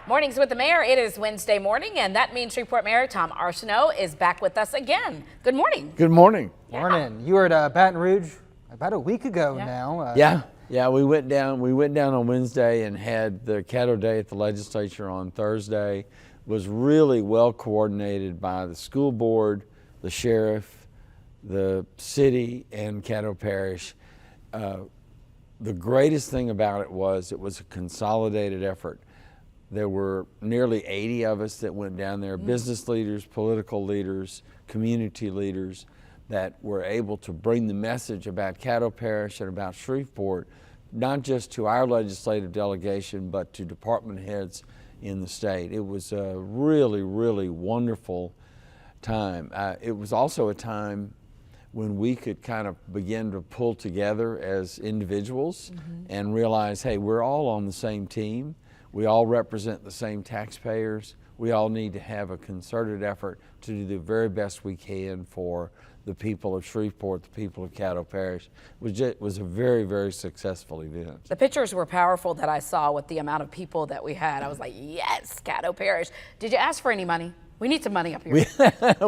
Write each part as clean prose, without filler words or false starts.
Mornings with the Mayor. It is Wednesday morning, and that means Shreveport Mayor Tom Arceneaux is back with us again. Good morning. Good morning. Morning. You were at Baton Rouge about a week ago now. Yeah. We went down on Wednesday and had the Caddo Day at the legislature on Thursday. It was really well coordinated by the school board, the sheriff, the city, and Caddo Parish. The greatest thing about it was a consolidated effort. There were nearly 80 of us that went down there, business leaders, political leaders, community leaders, that were able to bring the message about Caddo Parish and about Shreveport, not just to our legislative delegation, but to department heads in the state. It was a really, really wonderful time. It was also a time when we could kind of begin to pull together as individuals and realize, hey, we're all on the same team. We all represent the same taxpayers. We all need to have a concerted effort to do the very best we can for the people of Shreveport, the people of Caddo Parish. It was a very, very successful event. The pictures were powerful that I saw with the amount of people that we had. I was like, yes, Caddo Parish. Did you ask for any money? We need some money up here.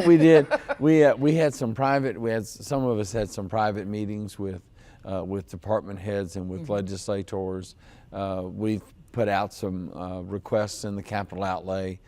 We did. We had some private. Some of us had some private meetings with department heads and with legislators. We've put out some requests in the capital outlay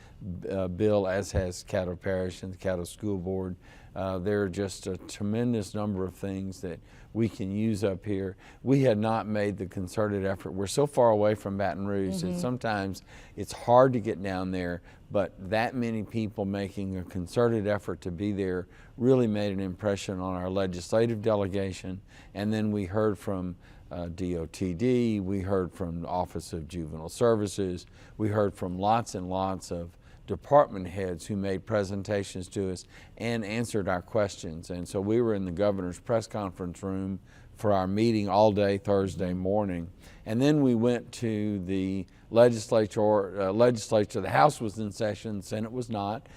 bill, as has Caddo Parish and the Caddo School Board. There are just a tremendous number of things that we can use up here. We had not made the concerted effort. We're so far away from Baton Rouge that sometimes it's hard to get down there, but that many people making a concerted effort to be there really made an impression on our legislative delegation. And then we heard from DOTD, we heard from the Office of Juvenile Services, we heard from lots and lots of department heads who made presentations to us and answered our questions. And so we were in the governor's press conference room for our meeting all day Thursday morning. And then we went to the legislature. The House was in session, the Senate was not.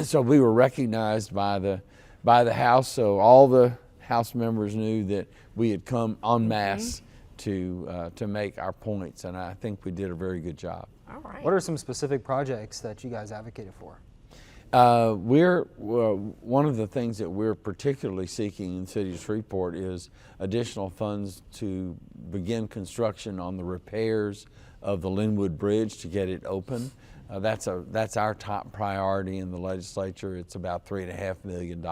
So we were recognized by the House, so all the House members knew that we had come en masse to make our points, and I think we did a very good job. All right. What are some specific projects that you guys advocated for? One of the things that we're particularly seeking in the city of Shreveport is additional funds to begin construction on the repairs of the Linwood Bridge to get it open. That's our top priority in the legislature. It's about $3.5 million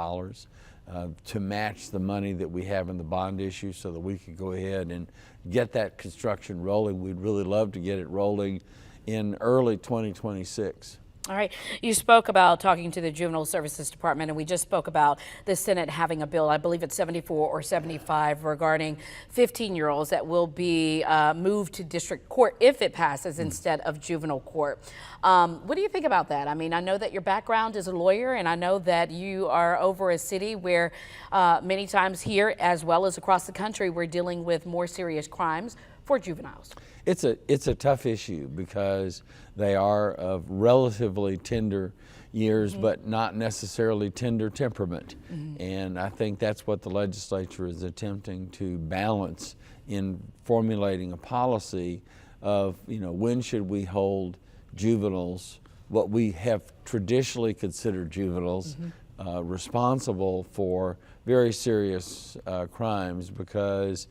to match the money that we have in the bond issue so that we could go ahead and get that construction rolling. We'd really love to get it rolling in early 2026. All right. You spoke about talking to the Juvenile Services Department, and we just spoke about the Senate having a bill, I believe it's 74 or 75, regarding 15-year-olds that will be moved to district court if it passes instead of juvenile court. What do you think about that? I mean, I know that your background is a lawyer, and I know that you are over a city where many times here, as well as across the country, we're dealing with more serious crimes for juveniles. It's a tough issue because they are of relatively tender years, but not necessarily tender temperament. And I think that's what the legislature is attempting to balance in formulating a policy of, when should we hold juveniles, what we have traditionally considered juveniles, responsible for very serious crimes, because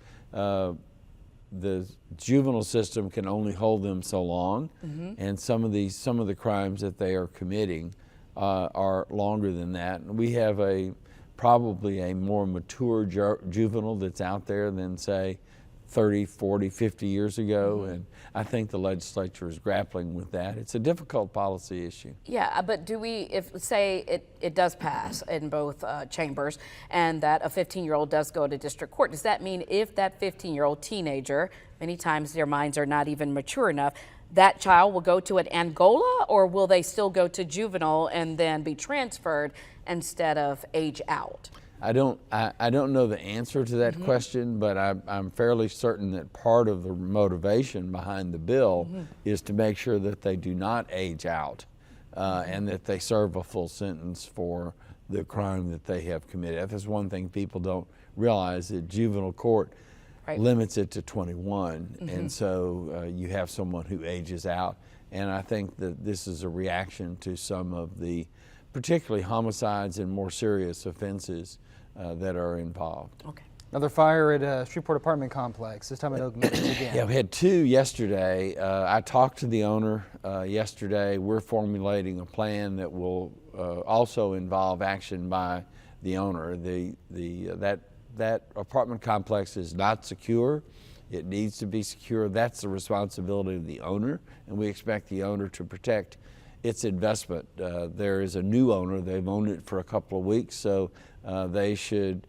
the juvenile system can only hold them so long, and some of the crimes that they are committing are longer than that. And we have probably a more mature juvenile that's out there than, say, 30, 40, 50 years ago, and I think the legislature is grappling with that. It's a difficult policy issue. Yeah, but do we, if say it does pass in both chambers and that a 15-year-old does go to district court, does that mean if that 15-year-old teenager, many times their minds are not even mature enough, that child will go to an Angola, or will they still go to juvenile and then be transferred instead of age out? I don't know the answer to that question, but I'm fairly certain that part of the motivation behind the bill is to make sure that they do not age out and that they serve a full sentence for the crime that they have committed. That's one thing people don't realize, that juvenile court Right. limits it to 21. And so you have someone who ages out. And I think that this is a reaction to some of the particularly homicides and more serious offenses that are involved. Okay. Another fire at a Shreveport apartment complex, this time at Oak Meadows again. Yeah, we had 2 yesterday. I talked to the owner yesterday. We're formulating a plan that will also involve action by the owner. That apartment complex is not secure. It needs to be secure. That's the responsibility of the owner, and we expect the owner to protect its investment. There is a new owner. They've owned it for a couple of weeks, so they should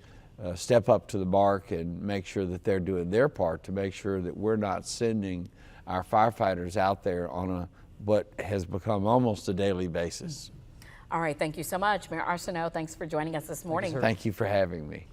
step up to the mark and make sure that they're doing their part to make sure that we're not sending our firefighters out there on what has become almost a daily basis. All right, thank you so much. Mayor Arceneaux, thanks for joining us this morning. Thank you for having me.